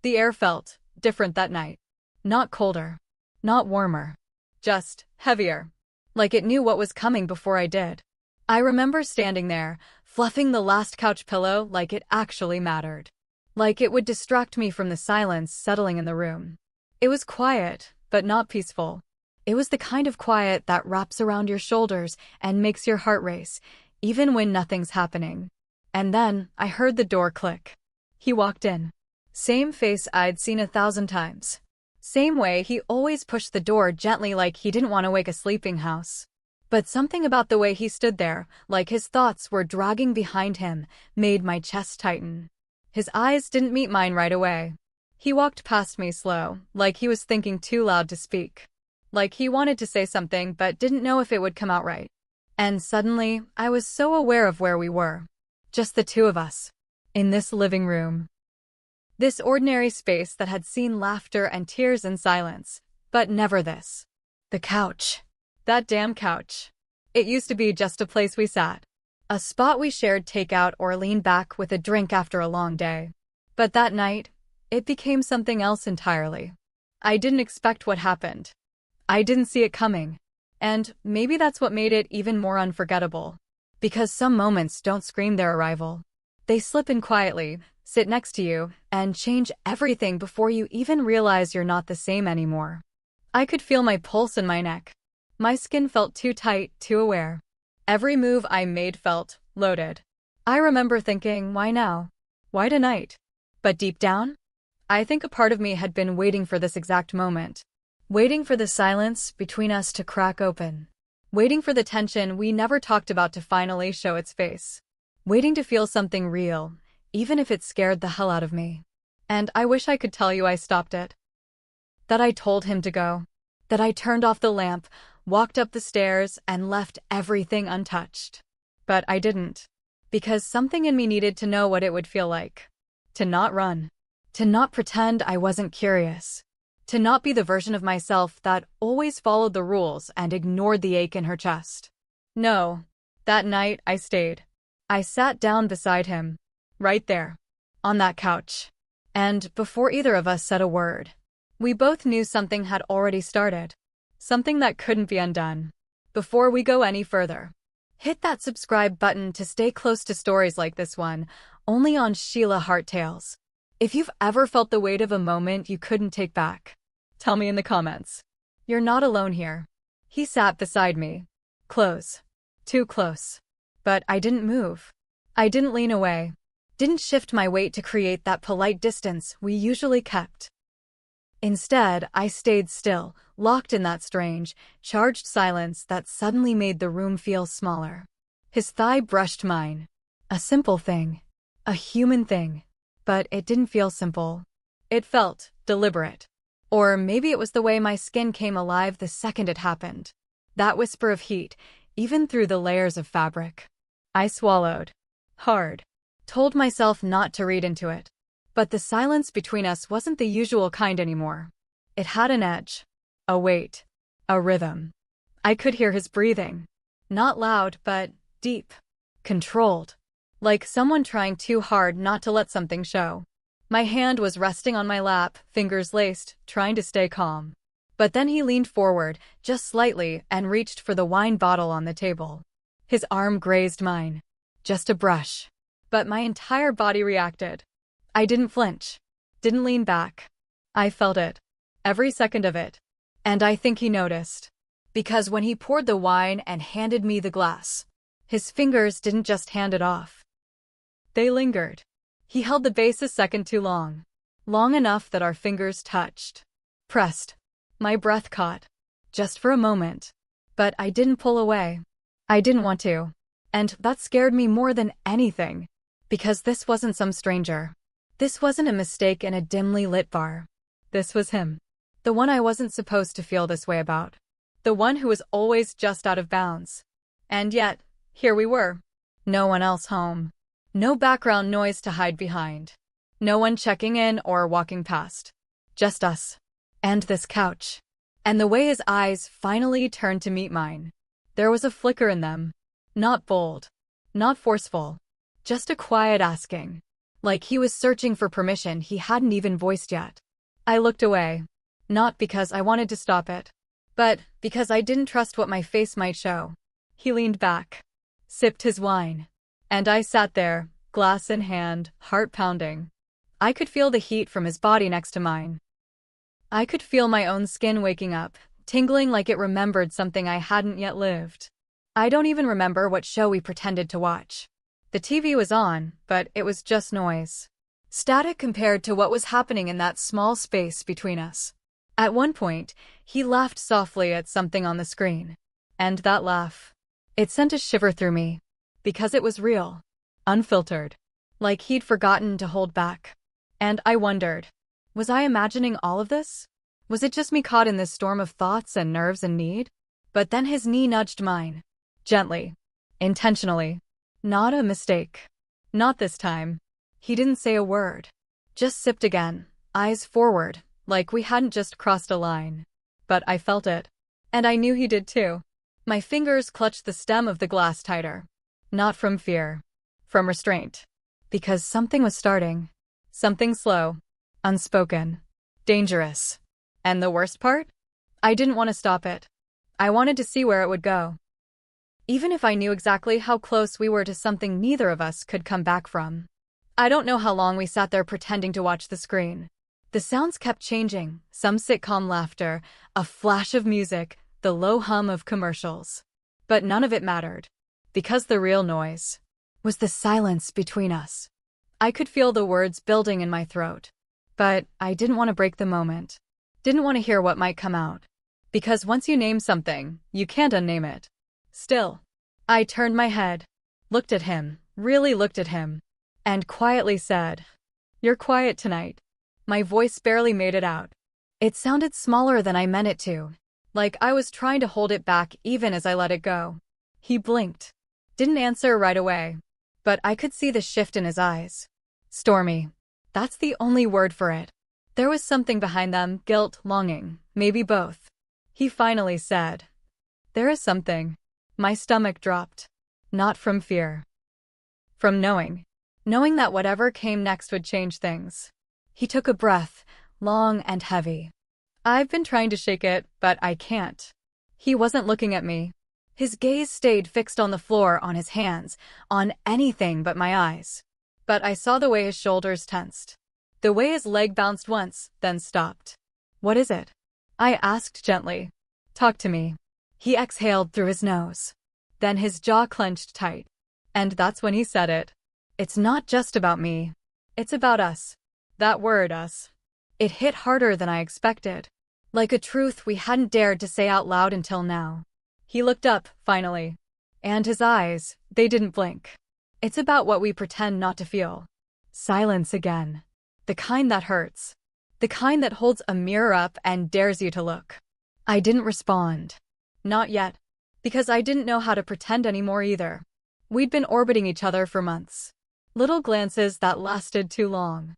The air felt different that night. Not colder. Not warmer. Just heavier. Like it knew what was coming before I did. I remember standing there, fluffing the last couch pillow like it actually mattered. Like it would distract me from the silence settling in the room. It was quiet, but not peaceful. It was the kind of quiet that wraps around your shoulders and makes your heart race, even when nothing's happening. And then, I heard the door click. He walked in. Same face I'd seen 1,000 times. Same way he always pushed the door gently like he didn't want to wake a sleeping house. But something about the way he stood there, like his thoughts were dragging behind him, made my chest tighten. His eyes didn't meet mine right away. He walked past me slow, like he was thinking too loud to speak. Like he wanted to say something but didn't know if it would come out right. And suddenly, I was so aware of where we were. Just the two of us. In this living room. This ordinary space that had seen laughter and tears and silence. But never this. The couch. That damn couch. It used to be just a place we sat. A spot we shared takeout or leaned back with a drink after a long day. But that night, it became something else entirely. I didn't expect what happened. I didn't see it coming. And maybe that's what made it even more unforgettable. Because some moments don't scream their arrival. They slip in quietly, sit next to you, and change everything before you even realize you're not the same anymore. I could feel my pulse in my neck. My skin felt too tight, too aware. Every move I made felt loaded. I remember thinking, why now? Why tonight? But deep down, I think a part of me had been waiting for this exact moment. Waiting for the silence between us to crack open. Waiting for the tension we never talked about to finally show its face. Waiting to feel something real, even if it scared the hell out of me. And I wish I could tell you I stopped it. That I told him to go. That I turned off the lamp, walked up the stairs, and left everything untouched. But I didn't. Because something in me needed to know what it would feel like. To not run. To not pretend I wasn't curious. To not be the version of myself that always followed the rules and ignored the ache in her chest. No. That night, I stayed. I sat down beside him. Right there. On that couch. And before either of us said a word, we both knew something had already started. Something that couldn't be undone. Before we go any further, hit that subscribe button to stay close to stories like this one, only on Sheila Hart Tales. If you've ever felt the weight of a moment you couldn't take back, tell me in the comments. You're not alone here. He sat beside me. Close. Too close. But I didn't move. I didn't lean away. Didn't shift my weight to create that polite distance we usually kept. Instead, I stayed still, locked in that strange, charged silence that suddenly made the room feel smaller. His thigh brushed mine. A simple thing. A human thing. But it didn't feel simple. It felt deliberate. Or maybe it was the way my skin came alive the second it happened. That whisper of heat, even through the layers of fabric. I swallowed. Hard. Told myself not to read into it. But the silence between us wasn't the usual kind anymore. It had an edge. A weight. A rhythm. I could hear his breathing. Not loud, but deep. Controlled. Like someone trying too hard not to let something show. My hand was resting on my lap, fingers laced, trying to stay calm. But then he leaned forward, just slightly, and reached for the wine bottle on the table. His arm grazed mine. Just a brush. But my entire body reacted. I didn't flinch. Didn't lean back. I felt it. Every second of it. And I think he noticed. Because when he poured the wine and handed me the glass, his fingers didn't just hand it off. They lingered. He held the base a second too long. Long enough that our fingers touched. Pressed. My breath caught. Just for a moment. But I didn't pull away. I didn't want to. And that scared me more than anything. Because this wasn't some stranger. This wasn't a mistake in a dimly lit bar. This was him. The one I wasn't supposed to feel this way about. The one who was always just out of bounds. And yet, here we were. No one else home. No background noise to hide behind. No one checking in or walking past. Just us. And this couch. And the way his eyes finally turned to meet mine. There was a flicker in them. Not bold. Not forceful. Just a quiet asking. like he was searching for permission he hadn't even voiced yet. I looked away, not because I wanted to stop it, but because I didn't trust what my face might show. He leaned back, sipped his wine, and I sat there, glass in hand, heart pounding. I could feel the heat from his body next to mine. I could feel my own skin waking up, tingling like it remembered something I hadn't yet lived. I don't even remember what show we pretended to watch. The TV was on, but it was just noise. Static compared to what was happening in that small space between us. At one point, he laughed softly at something on the screen. And that laugh, it sent a shiver through me. Because it was real. Unfiltered. Like he'd forgotten to hold back. And I wondered, was I imagining all of this? Was it just me caught in this storm of thoughts and nerves and need? But then his knee nudged mine. Gently. Intentionally. Not a mistake. Not this time. He didn't say a word. Just sipped again, eyes forward, like we hadn't just crossed a line. But I felt it. And I knew he did too. My fingers clutched the stem of the glass tighter. Not from fear. From restraint. Because something was starting. Something slow. Unspoken. Dangerous. And the worst part? I didn't want to stop it. I wanted to see where it would go. Even if I knew exactly how close we were to something neither of us could come back from. I don't know how long we sat there pretending to watch the screen. The sounds kept changing, some sitcom laughter, a flash of music, the low hum of commercials. But none of it mattered. Because the real noise was the silence between us. I could feel the words building in my throat. But I didn't want to break the moment. Didn't want to hear what might come out. Because once you name something, you can't unname it. Still, I turned my head, looked at him, really looked at him, and quietly said, "You're quiet tonight." My voice barely made it out. It sounded smaller than I meant it to, like I was trying to hold it back even as I let it go. He blinked. Didn't answer right away, but I could see the shift in his eyes. Stormy. That's the only word for it. There was something behind them, guilt, longing, maybe both. He finally said, "There is something." My stomach dropped. Not from fear. From knowing. Knowing that whatever came next would change things. He took a breath, long and heavy. I've been trying to shake it, but I can't. He wasn't looking at me. His gaze stayed fixed on the floor, on his hands, on anything but my eyes. But I saw the way his shoulders tensed. The way his leg bounced once, then stopped. "What is it?" I asked gently. "Talk to me." He exhaled through his nose. Then his jaw clenched tight. And that's when he said it. "It's not just about me. It's about us." That word, us. It hit harder than I expected. Like a truth we hadn't dared to say out loud until now. He looked up, finally. And his eyes, they didn't blink. "It's about what we pretend not to feel." Silence again. The kind that hurts. The kind that holds a mirror up and dares you to look. I didn't respond. Not yet. Because I didn't know how to pretend anymore either. We'd been orbiting each other for months. Little glances that lasted too long.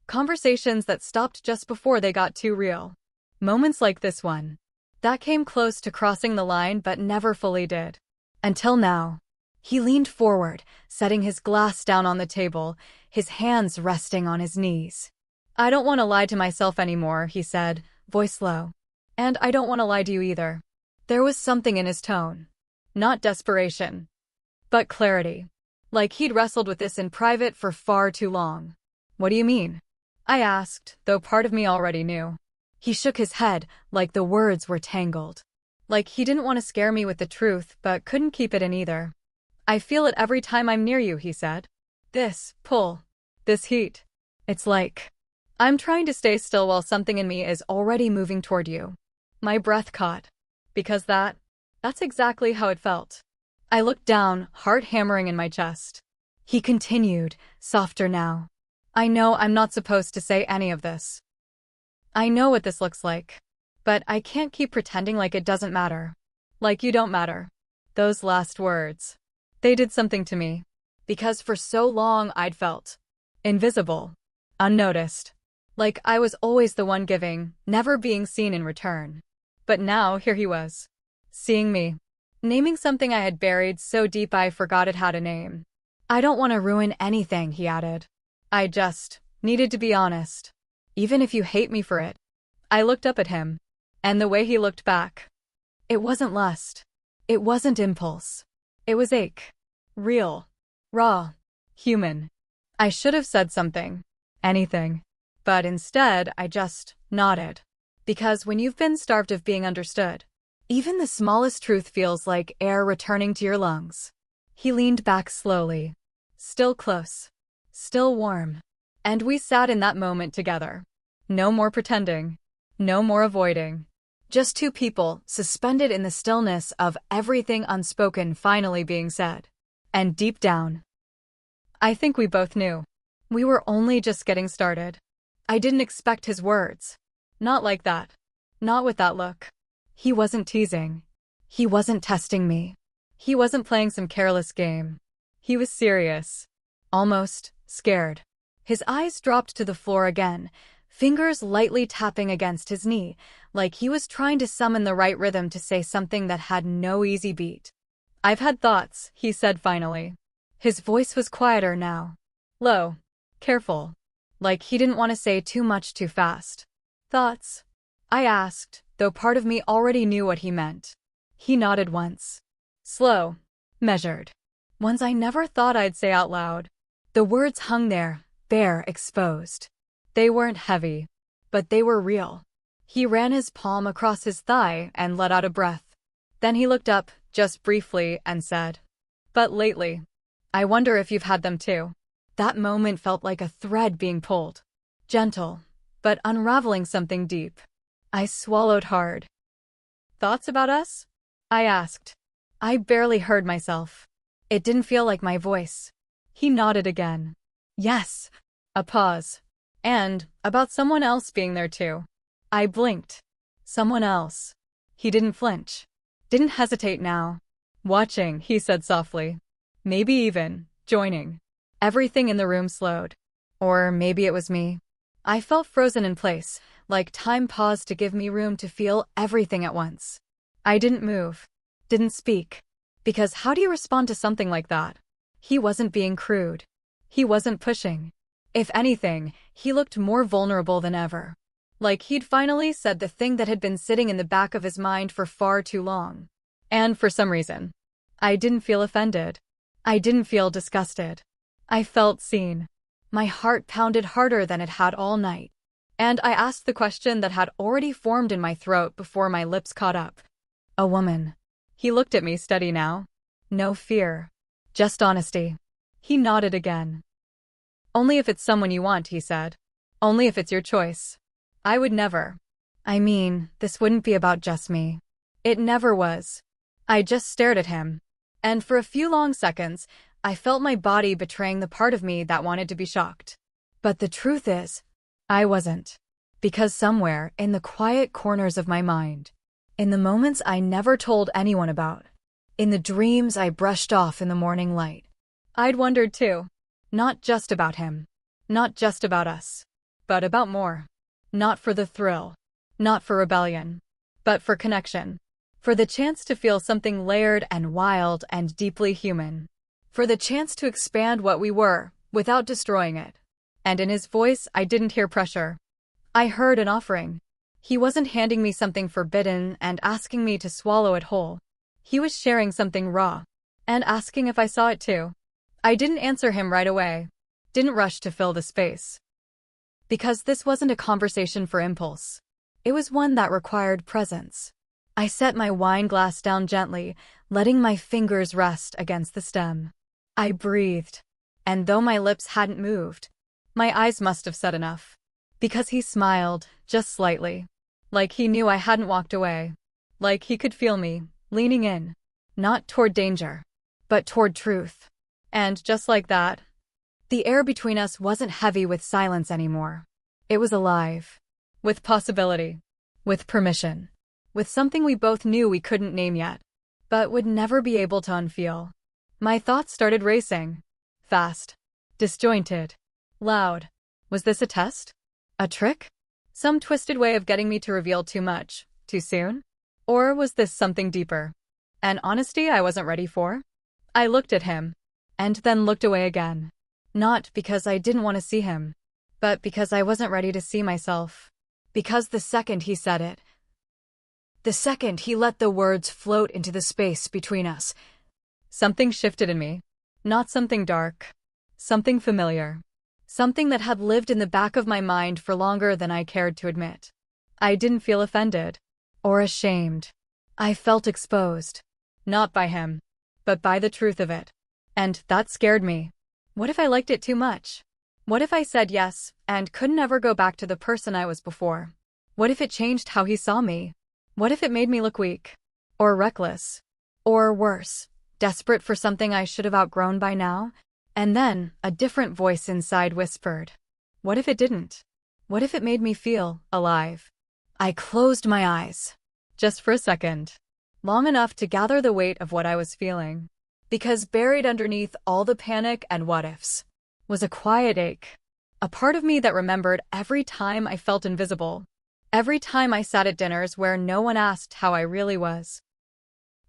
Conversations that stopped just before they got too real. Moments like this one. That came close to crossing the line but never fully did. Until now. He leaned forward, setting his glass down on the table, his hands resting on his knees. "I don't want to lie to myself anymore," he said, voice low. "And I don't want to lie to you either." There was something in his tone. Not desperation. But clarity. Like he'd wrestled with this in private for far too long. "What do you mean?" I asked, though part of me already knew. He shook his head, like the words were tangled. Like he didn't want to scare me with the truth, but couldn't keep it in either. "I feel it every time I'm near you," he said. "This pull. This heat. It's like I'm trying to stay still while something in me is already moving toward you." My breath caught. Because that's exactly how it felt. I looked down, heart hammering in my chest. He continued, softer now. "I know I'm not supposed to say any of this. I know what this looks like. But I can't keep pretending like it doesn't matter. Like you don't matter." Those last words. They did something to me. Because for so long I'd felt invisible. Unnoticed. Like I was always the one giving, never being seen in return. But now here he was. Seeing me. Naming something I had buried so deep I forgot it how to name. "I don't want to ruin anything," he added. I just needed to be honest. Even if you hate me for it. I looked up at him. And the way he looked back. It wasn't lust. It wasn't impulse. It was ache. Real. Raw. Human. I should have said something. Anything. But instead, I just nodded. Because when you've been starved of being understood, even the smallest truth feels like air returning to your lungs. He leaned back slowly. Still close. Still warm. And we sat in that moment together. No more pretending. No more avoiding. Just two people suspended in the stillness of everything unspoken finally being said. And deep down, I think we both knew. We were only just getting started. I didn't expect his words. Not like that. Not with that look. He wasn't teasing. He wasn't testing me. He wasn't playing some careless game. He was serious. Almost scared. His eyes dropped to the floor again, fingers lightly tapping against his knee, like he was trying to summon the right rhythm to say something that had no easy beat. I've had thoughts, he said finally. His voice was quieter now. Low. Careful. Like he didn't want to say too much too fast. Thoughts? I asked, though part of me already knew what he meant. He nodded once. Slow. Measured. Ones I never thought I'd say out loud. The words hung there, bare, exposed. They weren't heavy, but they were real. He ran his palm across his thigh and let out a breath. Then he looked up, just briefly, and said, But lately, I wonder if you've had them too. That moment felt like a thread being pulled. Gentle, but unraveling something deep. I swallowed hard. Thoughts about us? I asked. I barely heard myself. It didn't feel like my voice. He nodded again. Yes. A pause. And about someone else being there too. I blinked. Someone else. He didn't flinch. Didn't hesitate now. Watching, he said softly. Maybe even joining. Everything in the room slowed. Or maybe it was me. I felt frozen in place, like time paused to give me room to feel everything at once. I didn't move. Didn't speak. Because how do you respond to something like that? He wasn't being crude. He wasn't pushing. If anything, he looked more vulnerable than ever. Like he'd finally said the thing that had been sitting in the back of his mind for far too long. And for some reason, I didn't feel offended. I didn't feel disgusted. I felt seen. My heart pounded harder than it had all night. And I asked the question that had already formed in my throat before my lips caught up. A woman. He looked at me steady now. No fear. Just honesty. He nodded again. Only if it's someone you want, he said. Only if it's your choice. I would never. I mean, this wouldn't be about just me. It never was. I just stared at him. And for a few long seconds, I felt my body betraying the part of me that wanted to be shocked. But the truth is, I wasn't. Because somewhere, in the quiet corners of my mind, in the moments I never told anyone about, in the dreams I brushed off in the morning light, I'd wondered too. Not just about him. Not just about us. But about more. Not for the thrill. Not for rebellion. But for connection. For the chance to feel something layered and wild and deeply human. For the chance to expand what we were, without destroying it. And in his voice, I didn't hear pressure. I heard an offering. He wasn't handing me something forbidden and asking me to swallow it whole. He was sharing something raw. And asking if I saw it too. I didn't answer him right away. Didn't rush to fill the space. Because this wasn't a conversation for impulse. It was one that required presence. I set my wine glass down gently, letting my fingers rest against the stem. I breathed. And though my lips hadn't moved, my eyes must have said enough. Because he smiled, just slightly. Like he knew I hadn't walked away. Like he could feel me, leaning in. Not toward danger, but toward truth. And just like that, the air between us wasn't heavy with silence anymore. It was alive. With possibility. With permission. With something we both knew we couldn't name yet, but would never be able to unfeel. My thoughts started racing. Fast. Disjointed. Loud. Was this a test? A trick? Some twisted way of getting me to reveal too much, too soon? Or was this something deeper? An honesty I wasn't ready for? I looked at him. And then looked away again. Not because I didn't want to see him, but because I wasn't ready to see myself. Because the second he said it, the second he let the words float into the space between us, something shifted in me. Not something dark. Something familiar. Something that had lived in the back of my mind for longer than I cared to admit. I didn't feel offended. Or ashamed. I felt exposed. Not by him, but by the truth of it. And that scared me. What if I liked it too much? What if I said yes, and couldn't ever go back to the person I was before? What if it changed how he saw me? What if it made me look weak? Or reckless? Or worse, desperate for something I should have outgrown by now? And then, a different voice inside whispered. What if it didn't? What if it made me feel alive? I closed my eyes. Just for a second. Long enough to gather the weight of what I was feeling. Because buried underneath all the panic and what-ifs was a quiet ache. A part of me that remembered every time I felt invisible. Every time I sat at dinners where no one asked how I really was.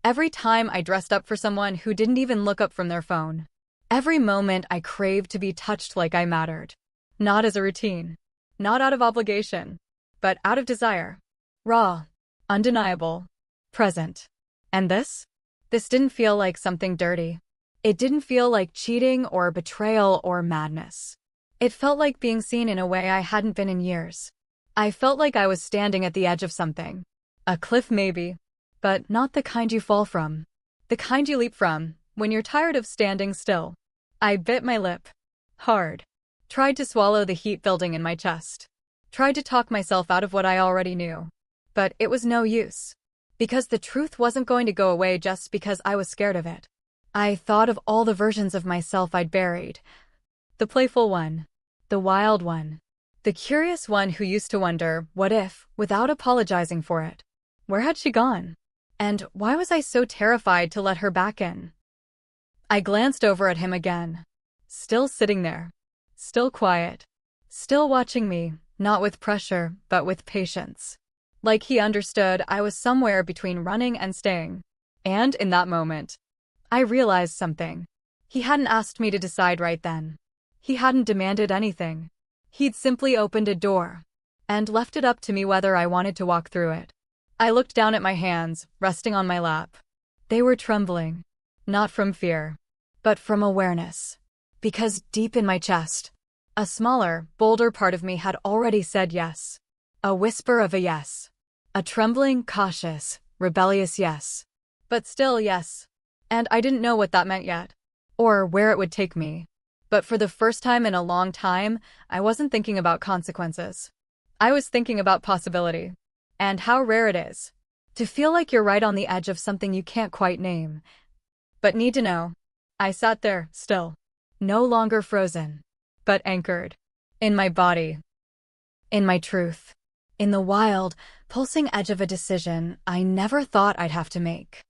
Every time I dressed up for someone who didn't even look up from their phone. Every moment I craved to be touched like I mattered. Not as a routine. Not out of obligation. But out of desire. Raw. Undeniable. Present. And this? This didn't feel like something dirty. It didn't feel like cheating or betrayal or madness. It felt like being seen in a way I hadn't been in years. I felt like I was standing at the edge of something. A cliff maybe. But not the kind you fall from. The kind you leap from when you're tired of standing still. I bit my lip. Hard. Tried to swallow the heat building in my chest. Tried to talk myself out of what I already knew. But it was no use. Because the truth wasn't going to go away just because I was scared of it. I thought of all the versions of myself I'd buried. The playful one. The wild one. The curious one who used to wonder, what if, without apologizing for it? Where had she gone? And why was I so terrified to let her back in? I glanced over at him again. Still sitting there. Still quiet. Still watching me, not with pressure, but with patience. Like he understood I was somewhere between running and staying. And in that moment, I realized something. He hadn't asked me to decide right then. He hadn't demanded anything. He'd simply opened a door and left it up to me whether I wanted to walk through it. I looked down at my hands, resting on my lap. They were trembling. Not from fear, but from awareness. Because deep in my chest, a smaller, bolder part of me had already said yes. A whisper of a yes. A trembling, cautious, rebellious yes. But still yes. And I didn't know what that meant yet. Or where it would take me. But for the first time in a long time, I wasn't thinking about consequences. I was thinking about possibility. And how rare it is. To feel like you're right on the edge of something you can't quite name. But need to know. I sat there, still. No longer frozen. But anchored. In my body. In my truth. In the wild, pulsing edge of a decision I never thought I'd have to make.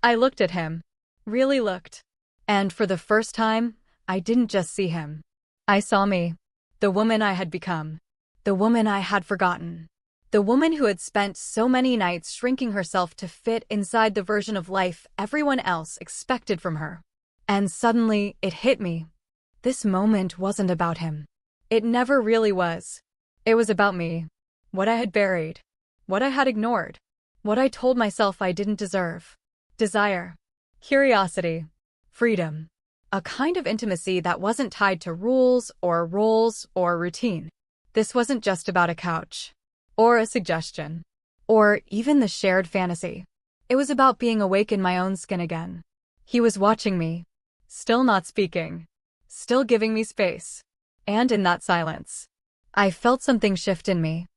I looked at him. Really looked. And for the first time, I didn't just see him. I saw me. The woman I had become. The woman I had forgotten. The woman who had spent so many nights shrinking herself to fit inside the version of life everyone else expected from her. And suddenly, it hit me. This moment wasn't about him. It never really was. It was about me. What I had buried. What I had ignored. What I told myself I didn't deserve. Desire. Curiosity. Freedom. A kind of intimacy that wasn't tied to rules or roles or routine. This wasn't just about a couch. Or a suggestion. Or even the shared fantasy. It was about being awake in my own skin again. He was watching me. Still not speaking. Still giving me space. And in that silence, I felt something shift in me.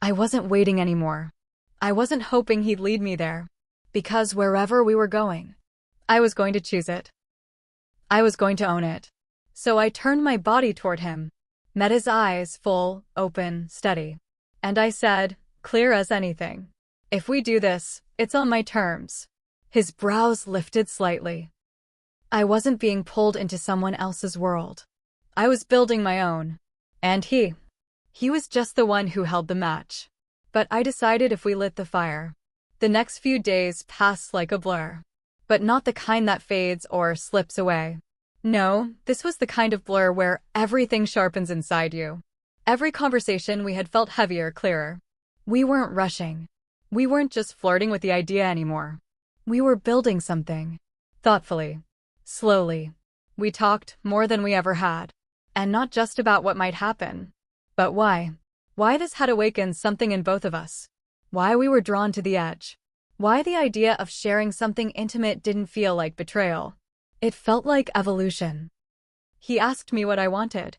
I wasn't waiting anymore. I wasn't hoping he'd lead me there. Because wherever we were going, I was going to choose it. I was going to own it. So I turned my body toward him. Met his eyes, full, open, steady. And I said, clear as anything. If we do this, it's on my terms. His brows lifted slightly. I wasn't being pulled into someone else's world. I was building my own. And he was just the one who held the match. But I decided if we lit the fire. The next few days passed like a blur. But not the kind that fades or slips away. No, this was the kind of blur where everything sharpens inside you. Every conversation we had felt heavier, clearer. We weren't rushing. We weren't just flirting with the idea anymore. We were building something. Thoughtfully. Slowly. We talked more than we ever had. And not just about what might happen. But why? Why this had awakened something in both of us. Why we were drawn to the edge. Why the idea of sharing something intimate didn't feel like betrayal. It felt like evolution. He asked me what I wanted.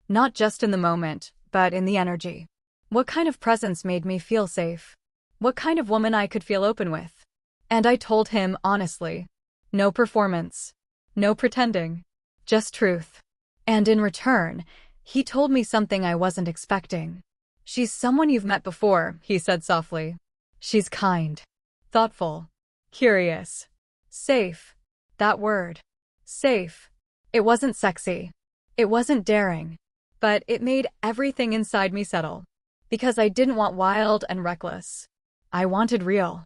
Not just in the moment, but in the energy. What kind of presence made me feel safe? What kind of woman I could feel open with? And I told him honestly. No performance. No pretending. Just truth. And in return, he told me something I wasn't expecting. She's someone you've met before, he said softly. She's kind. Thoughtful. Curious. Safe. That word. Safe. It wasn't sexy. It wasn't daring. But it made everything inside me settle. Because I didn't want wild and reckless. I wanted real.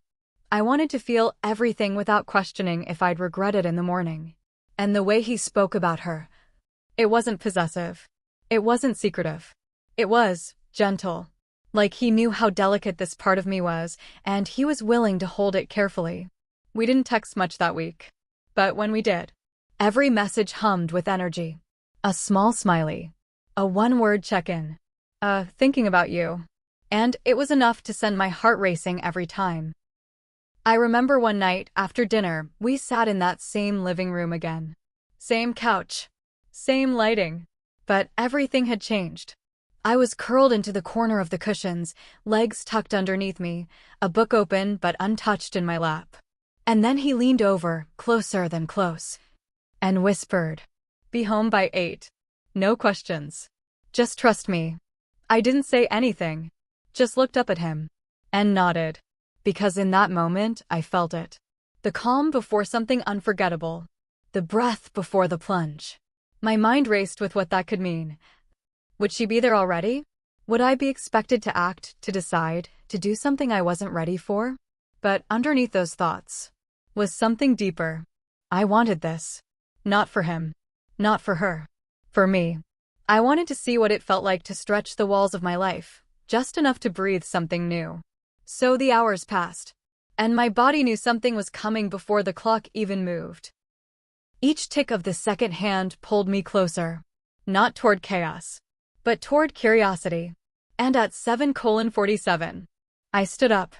I wanted to feel everything without questioning if I'd regret it in the morning. And the way he spoke about her. It wasn't possessive. It wasn't secretive. It was gentle. Like he knew how delicate this part of me was, and he was willing to hold it carefully. We didn't text much that week. But when we did, every message hummed with energy. A small smiley. A one-word check-in. Thinking about you. And it was enough to send my heart racing every time. I remember one night, after dinner, we sat in that same living room again. Same couch. Same lighting. But everything had changed. I was curled into the corner of the cushions, legs tucked underneath me, a book open but untouched in my lap. And then he leaned over, closer than close, and whispered, "Be home by 8. No questions. Just trust me." I didn't say anything. Just looked up at him. And nodded. Because in that moment, I felt it. The calm before something unforgettable. The breath before the plunge. My mind raced with what that could mean. Would she be there already? Would I be expected to act, to decide, to do something I wasn't ready for? But underneath those thoughts was something deeper. I wanted this. Not for him. Not for her. For me. I wanted to see what it felt like to stretch the walls of my life, just enough to breathe something new. So the hours passed. And my body knew something was coming before the clock even moved. Each tick of the second hand pulled me closer. Not toward chaos, but toward curiosity. And at 7:47, I stood up.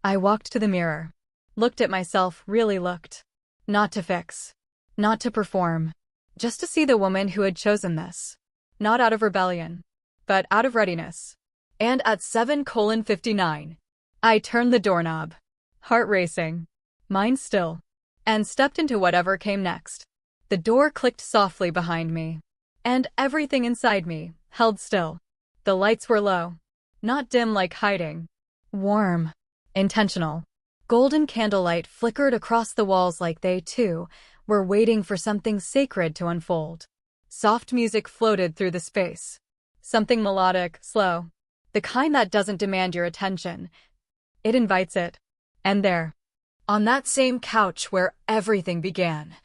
I walked to the mirror. Looked at myself, really looked. Not to fix. Not to perform. Just to see the woman who had chosen this. Not out of rebellion, but out of readiness. And at 7:59, I turned the doorknob. Heart racing. Mind still. And stepped into whatever came next. The door clicked softly behind me. And everything inside me held still. The lights were low. Not dim like hiding. Warm. Intentional. Golden candlelight flickered across the walls like they, too, were waiting for something sacred to unfold. Soft music floated through the space. Something melodic, slow. The kind that doesn't demand your attention. It invites it. And there, on that same couch where everything began,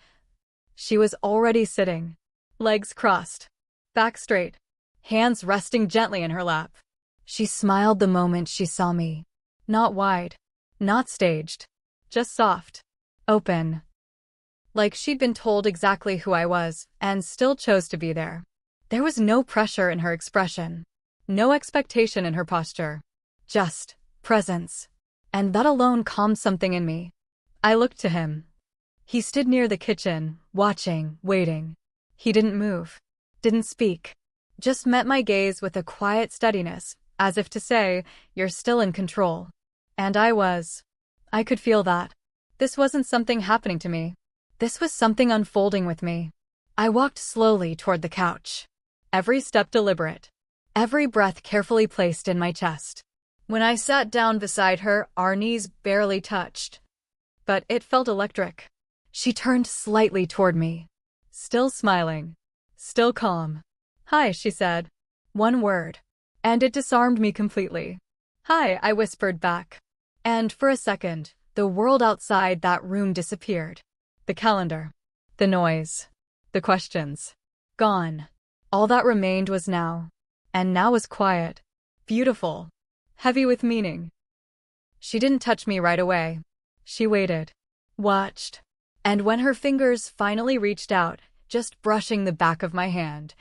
she was already sitting. Legs crossed. Back straight. Hands resting gently in her lap. She smiled the moment she saw me. Not wide. Not staged. Just soft. Open. Like she'd been told exactly who I was, and still chose to be there. There was no pressure in her expression. No expectation in her posture. Just presence. And that alone calmed something in me. I looked to him. He stood near the kitchen, watching, waiting. He didn't move. Didn't speak. Just met my gaze with a quiet steadiness, as if to say, "You're still in control." And I was. I could feel that. This wasn't something happening to me. This was something unfolding with me. I walked slowly toward the couch. Every step deliberate. Every breath carefully placed in my chest. When I sat down beside her, our knees barely touched. But it felt electric. She turned slightly toward me. Still smiling. Still calm. "Hi," she said. One word. And it disarmed me completely. "Hi," I whispered back. And for a second, the world outside that room disappeared. The calendar. The noise. The questions. Gone. All that remained was now. And now was quiet. Beautiful. Heavy with meaning. She didn't touch me right away. She waited. Watched. And when her fingers finally reached out, just brushing the back of my hand,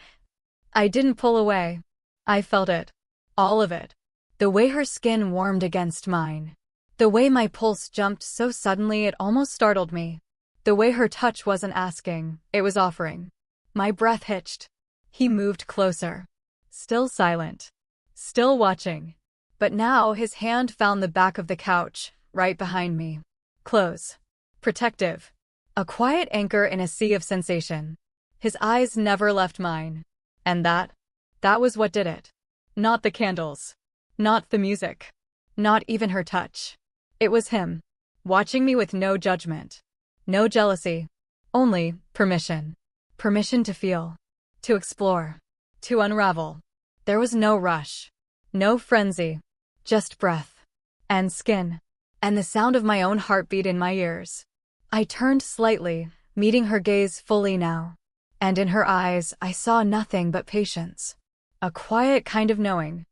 I didn't pull away. I felt it. All of it. The way her skin warmed against mine. The way my pulse jumped so suddenly it almost startled me. The way her touch wasn't asking, it was offering. My breath hitched. He moved closer. Still silent. Still watching. But now his hand found the back of the couch, right behind me. Close. Protective. A quiet anchor in a sea of sensation. His eyes never left mine. And that was what did it. Not the candles. Not the music. Not even her touch. It was him. Watching me with no judgment. No jealousy. Only permission. Permission to feel. To explore. To unravel. There was no rush. No frenzy. Just breath. And skin. And the sound of my own heartbeat in my ears. I turned slightly, meeting her gaze fully now. And in her eyes, I saw nothing but patience. A quiet kind of knowing.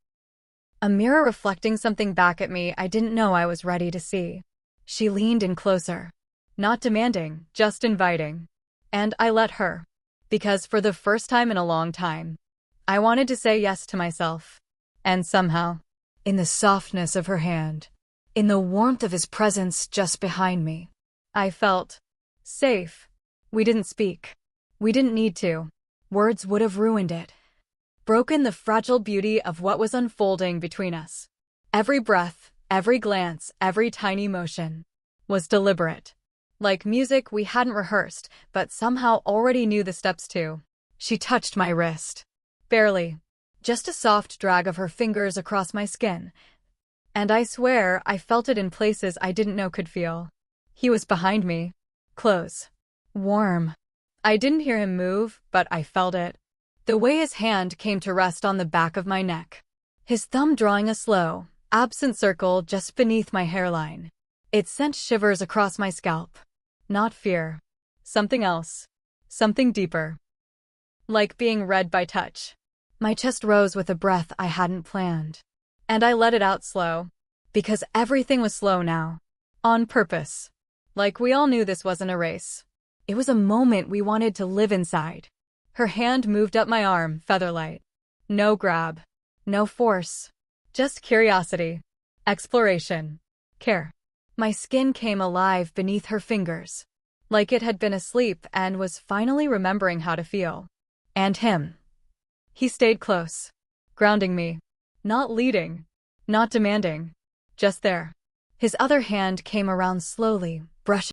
A mirror reflecting something back at me I didn't know I was ready to see. She leaned in closer. Not demanding, just inviting. And I let her. Because for the first time in a long time, I wanted to say yes to myself. And somehow, in the softness of her hand, in the warmth of his presence just behind me, I felt safe. We didn't speak. We didn't need to. Words would have ruined it. Broken the fragile beauty of what was unfolding between us. Every breath, every glance, every tiny motion was deliberate. Like music we hadn't rehearsed, but somehow already knew the steps to. She touched my wrist. Barely. Just a soft drag of her fingers across my skin. And I swear I felt it in places I didn't know could feel. He was behind me. Close. Warm. I didn't hear him move, but I felt it. The way his hand came to rest on the back of my neck. His thumb drawing a slow, absent circle just beneath my hairline. It sent shivers across my scalp. Not fear. Something else. Something deeper. Like being read by touch. My chest rose with a breath I hadn't planned. And I let it out slow. Because everything was slow now. On purpose. Like we all knew this wasn't a race. It was a moment we wanted to live inside. Her hand moved up my arm, featherlight. No grab. No force. Just curiosity. Exploration. Care. My skin came alive beneath her fingers. Like it had been asleep and was finally remembering how to feel. And him. He stayed close. Grounding me. Not leading. Not demanding. Just there. His other hand came around slowly, brushing